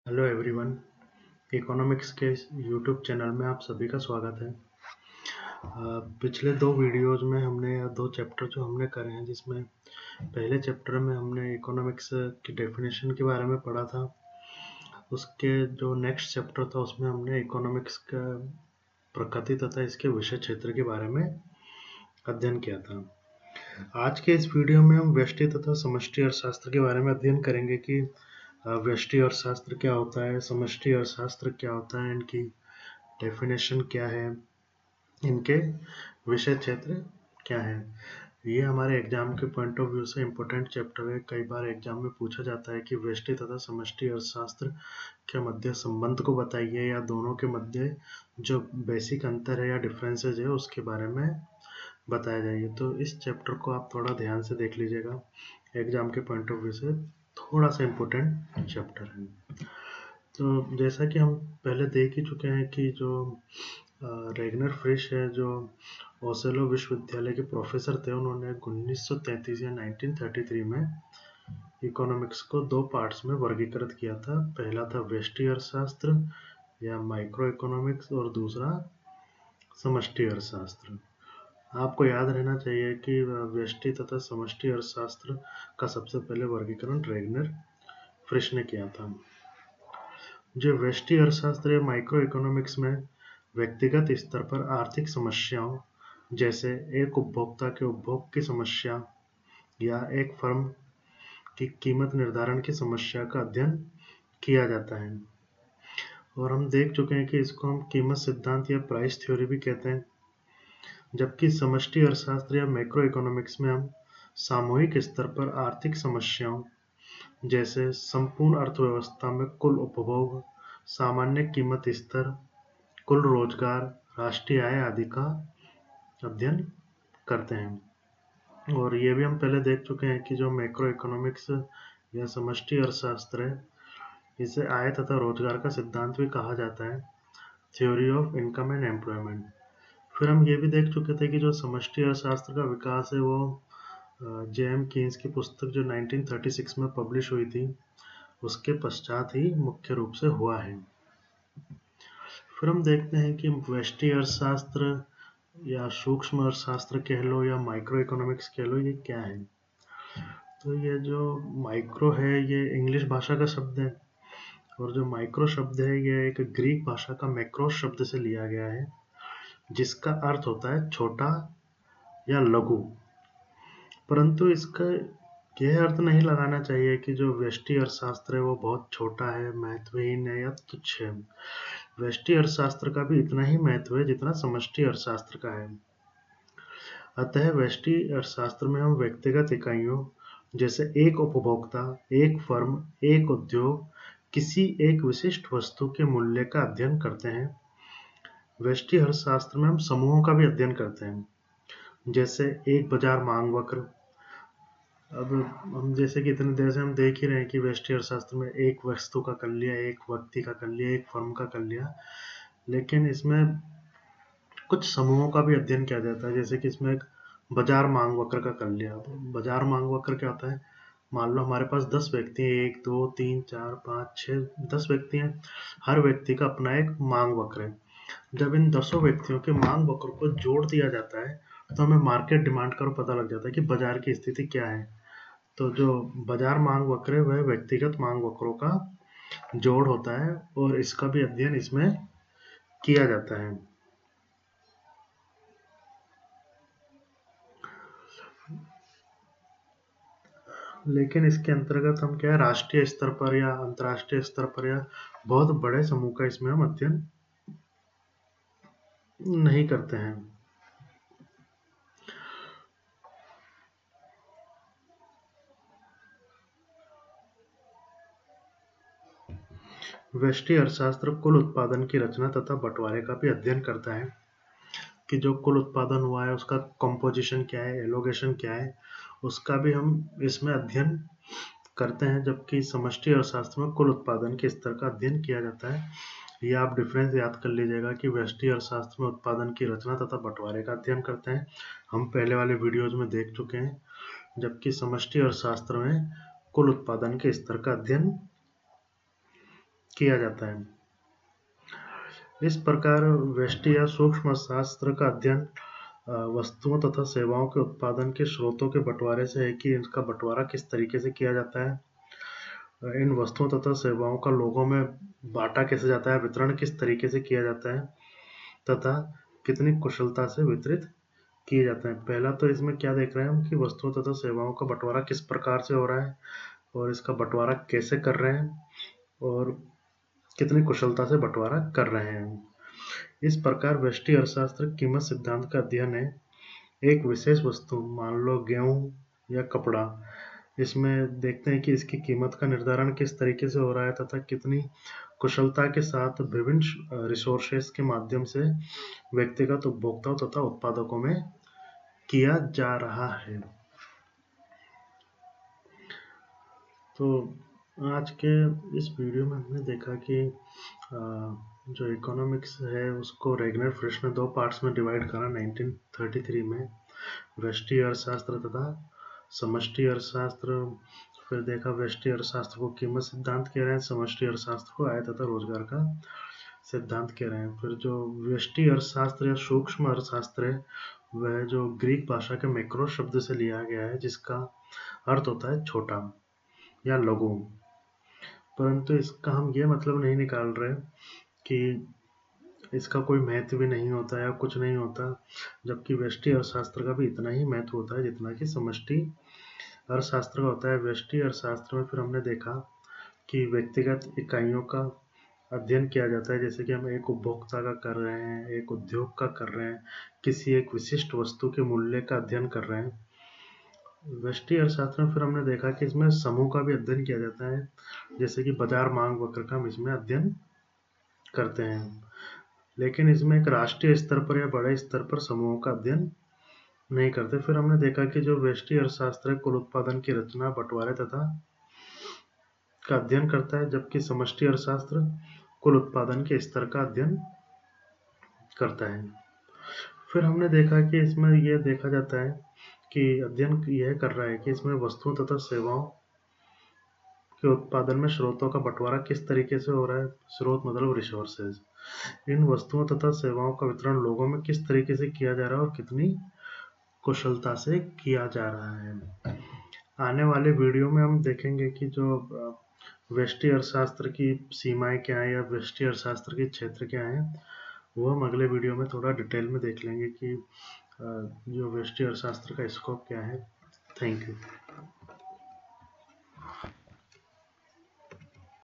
Hello everyone. Economics के इस YouTube channel में आप सभी का स्वागत है। पिछले दो वीडियोस में हमने या दो चैप्टर जो हमने करे हैं, जिसमें पहले चैप्टर में हमने इकोनॉमिक्स की डेफिनेशन के बारे में पढ़ा था। उसके जो नेक्स्ट चैप्टर था उसमें हमने इकोनॉमिक्स का प्रकृति तथा इसके विषय क्षेत्र के बारे में अध्ययन किया था। आज के इस वीडियो में हम व्यष्टि तथा समष्टि अर्थशास्त्र के बारे में अध्ययन करेंगे कि व्यष्टि अर्थशास्त्र क्या होता है, समष्टि अर्थशास्त्र क्या होता है, इनकी डेफिनेशन क्या है, इनके विषय क्षेत्र क्या है। ये हमारे एग्जाम के पॉइंट ऑफ व्यू से इम्पोर्टेंट चैप्टर है। कई बार एग्जाम में पूछा जाता है कि व्यष्टि तथा समष्टि अर्थशास्त्र के मध्य संबंध को बताइए, या दोनों के मध्य जो बेसिक अंतर है या डिफरेंसेज है उसके बारे में बताया जाइए। तो इस चैप्टर को आप थोड़ा ध्यान से देख लीजिएगा, एग्जाम के पॉइंट ऑफ व्यू से थोड़ा सा इम्पोर्टेंट चैप्टर है। तो जैसा कि हम पहले देख ही चुके हैं कि जो रेगनर फ्रिश है, जो ओसेलो विश्वविद्यालय के प्रोफेसर थे, उन्होंने 1933 या 1933 में इकोनॉमिक्स को दो पार्ट्स में वर्गीकृत किया था। पहला था व्यष्टि अर्थशास्त्र या माइक्रो इकोनॉमिक्स, और दूसरा समष्टि अर्थशास्त्र। आपको याद रहना चाहिए कि व्यष्टि तथा समष्टि अर्थशास्त्र का सबसे पहले वर्गीकरण रेगनर फ्रिश ने किया था। जो व्यष्टि अर्थशास्त्र या माइक्रो इकोनॉमिक्स में व्यक्तिगत स्तर पर आर्थिक समस्याओं, जैसे एक उपभोक्ता के उपभोग की समस्या या एक फर्म की कीमत निर्धारण की समस्या का अध्ययन किया जाता है। और हम देख चुके हैं कि इसको हम कीमत सिद्धांत या प्राइस थ्योरी भी कहते हैं। जबकि समष्टि अर्थशास्त्र या मैक्रो इकोनॉमिक्स में हम सामूहिक स्तर पर आर्थिक समस्याओं, जैसे संपूर्ण अर्थव्यवस्था में कुल उपभोग, सामान्य कीमत स्तर, कुल रोजगार, राष्ट्रीय आय आदि का अध्ययन करते हैं। और ये भी हम पहले देख चुके हैं कि जो मैक्रो इकोनॉमिक्स या समष्टि अर्थशास्त्र है, इसे आय तथा रोजगार का सिद्धांत भी कहा जाता है, theory of income and employment. फिर हम ये भी देख चुके थे कि जो समष्टि अर्थशास्त्र का विकास है वो जे.एम. कीन्स की पुस्तक जो 1936 में पब्लिश हुई थी, उसके पश्चात ही मुख्य रूप से हुआ है। फिर हम देखते हैं कि व्यष्टि अर्थशास्त्र या सूक्ष्म अर्थशास्त्र कह लो या माइक्रो इकोनॉमिक्स कह लो, ये क्या है। तो ये जो माइक्रो है ये इंग्लिश भाषा का शब्द है, और जो माइक्रो शब्द है ये एक ग्रीक भाषा का मैक्रोस शब्द से लिया गया है, जिसका अर्थ होता है छोटा या लघु। परंतु इसका यह अर्थ नहीं लगाना चाहिए कि जो व्यष्टि अर्थशास्त्र है वो बहुत छोटा है, महत्वहीन है या तुच्छ है। व्यष्टि अर्थशास्त्र का भी इतना ही महत्व है जितना समष्टि अर्थशास्त्र का है। अतः व्यष्टि अर्थशास्त्र में हम व्यक्तिगत इकाइयों, जैसे एक उपभोक्ता, एक फर्म, एक उद्योग, किसी एक विशिष्ट वस्तु के मूल्य का अध्ययन करते हैं। व्यष्टि अर्थशास्त्र में हम समूहों का भी अध्ययन करते हैं, जैसे एक बाजार मांग वक्र। अब हम जैसे कि इतनी देर से हम देख ही रहे हैं कि व्यष्टि अर्थशास्त्र में एक वस्तु का कर लिया, एक व्यक्ति का कर लिया, एक फर्म का कर लिया, लेकिन इसमें कुछ समूहों का भी अध्ययन किया जाता है। जैसे कि इसमें एक बाजार मांग वक्र का कर लिया। तो बाजार मांग वक्र क्या होता है, मान लो हमारे पास 10 व्यक्ति हैं, 1 2 3 4 5 6 10 व्यक्ति हैं। हर व्यक्ति का अपना एक मांग वक्र है। जब इन 10 व्यक्तियों के मांग वक्र को जोड़ दिया जाता है तो हमें मार्केट डिमांड का पता लग जाता है कि बाजार की स्थिति क्या है। तो जो बाजार मांग वक्र है वह व्यक्तिगत मांग वक्रों का जोड़ होता है, और इसका भी अध्ययन इसमें किया जाता है। लेकिन इसके अंतर्गत हम क्या है, राष्ट्रीय स्तर पर या अंतर्राष्ट्रीय स्तर पर या बहुत बड़े समूह का इसमें हम अध्ययन नहीं करते हैं। व्यष्टि अर्थशास्त्र कुल उत्पादन की रचना तथा बंटवारे का भी अध्ययन करता है कि जो कुल उत्पादन हुआ है उसका कंपोजिशन क्या है, एलोकेशन क्या है, उसका भी हम इसमें अध्ययन करते हैं। जबकि समष्टि अर्थशास्त्र में कुल उत्पादन के स्तर का अध्ययन किया जाता है। ये आप डिफरेंस याद कर लीजिएगा कि व्यष्टि अर्थशास्त्र में उत्पादन की रचना तथा बंटवारे का अध्ययन करते हैं, हम पहले वाले वीडियोज में देख चुके हैं। जबकि समष्टि अर्थशास्त्र में कुल उत्पादन के स्तर का अध्ययन किया जाता है। इस प्रकार व्यष्टि या सूक्ष्म अर्थशास्त्र का अध्ययन वस्तुओं तथा सेवाओं के उत्पादन के स्रोतों के बंटवारे से है कि इनका बंटवारा किस तरीके से किया जाता है, इन वस्तुओं तथा सेवाओं का लोगों में बांटा कैसे जाता है, वितरण किस तरीके से किया जाता है तथा कितनी कुशलता से वितरित किए जाते हैं। पहला तो इसमें क्या देख रहे हैं हम कि वस्तुओं तथा सेवाओं का बंटवारा किस प्रकार से हो रहा है और इसका बंटवारा कैसे कर रहे हैं और कितनी कुशलता से बंटवारा कर रहे हैं। इस प्रकार व्यष्टि अर्थशास्त्र कीमत सिद्धांत का अध्ययन है। एक विशेष वस्तु, मान लो गेहूं या कपड़ा, इसमें देखते हैं कि इसकी कीमत का निर्धारण किस तरीके से हो रहा है तथा कितनी कुशलता के साथ विभिन्न रिसोर्सेस के माध्यम से व्यक्तिगत उपभोक्ताओं तथा उत्पादकों में किया जा रहा है। तो आज के इस वीडियो में हमने देखा कि जो इकोनॉमिक्स है उसको रेगनर फ्रिश ने 2 पार्ट्स में डिवाइड करा 1933 में, व्यष्टि अर्थशास्त्र तथा समष्टि अर्थशास्त्र। फिर देखा व्यष्टि अर्थशास्त्र को कीमत सिद्धांत कह रहे हैं, समष्टि अर्थशास्त्र को आय तथा रोजगार का सिद्धांत कह रहे हैं। फिर जो व्यष्टि अर्थशास्त्र या सूक्ष्म अर्थशास्त्र है वह जो ग्रीक भाषा के मैक्रो शब्द से लिया गया है जिसका अर्थ होता है छोटा या लघु, परंतु इसका हम ये मतलब नहीं निकाल रहे कि इसका कोई महत्व भी नहीं होता या कुछ नहीं होता, जबकि व्यष्टि अर्थशास्त्र का भी इतना ही महत्व होता है जितना कि समष्टि अर्थशास्त्र का होता है। व्यष्टि अर्थशास्त्र में फिर हमने देखा कि व्यक्तिगत इकाइयों का अध्ययन किया जाता है, जैसे कि हम एक उपभोक्ता का कर रहे हैं, एक उद्योग का कर रहे हैं, किसी एक विशिष्ट वस्तु के मूल्य का अध्ययन कर रहे हैं। व्यष्टि अर्थशास्त्र में फिर हमने देखा कि इसमें समूह का भी अध्ययन किया जाता है, जैसे कि बाजार मांग वक्र का हम इसमें अध्ययन करते हैं, लेकिन इसमें एक राष्ट्रीय स्तर पर या बड़े स्तर पर समूहों का अध्ययन नहीं करते। फिर हमने देखा कि जो व्यष्टि अर्थशास्त्र कुल उत्पादन की रचना, बंटवारे तथा का अध्ययन करता है, जबकि समष्टि अर्थशास्त्र कुल उत्पादन के स्तर का अध्ययन करता है। फिर हमने देखा कि इसमें यह देखा जाता है कि अध्ययन यह कर रहा है कि इसमें वस्तुओं तथा सेवाओं के उत्पादन में स्रोतों का बंटवारा किस तरीके से हो रहा है। स्रोत मतलब रिसोर्सेज। इन वस्तुओं तथा सेवाओं का वितरण लोगों में किस तरीके से किया जा रहा है और कितनी कुशलता से किया जा रहा है। आने वाले वीडियो में हम देखेंगे कि जो व्यष्टि अर्थशास्त्र की सीमाएं क्या है या व्यष्टि अर्थशास्त्र के क्षेत्र क्या है, वो हम अगले वीडियो में थोड़ा डिटेल में देख लेंगे कि जो व्यष्टि अर्थशास्त्र का स्कोप क्या है। Thank you.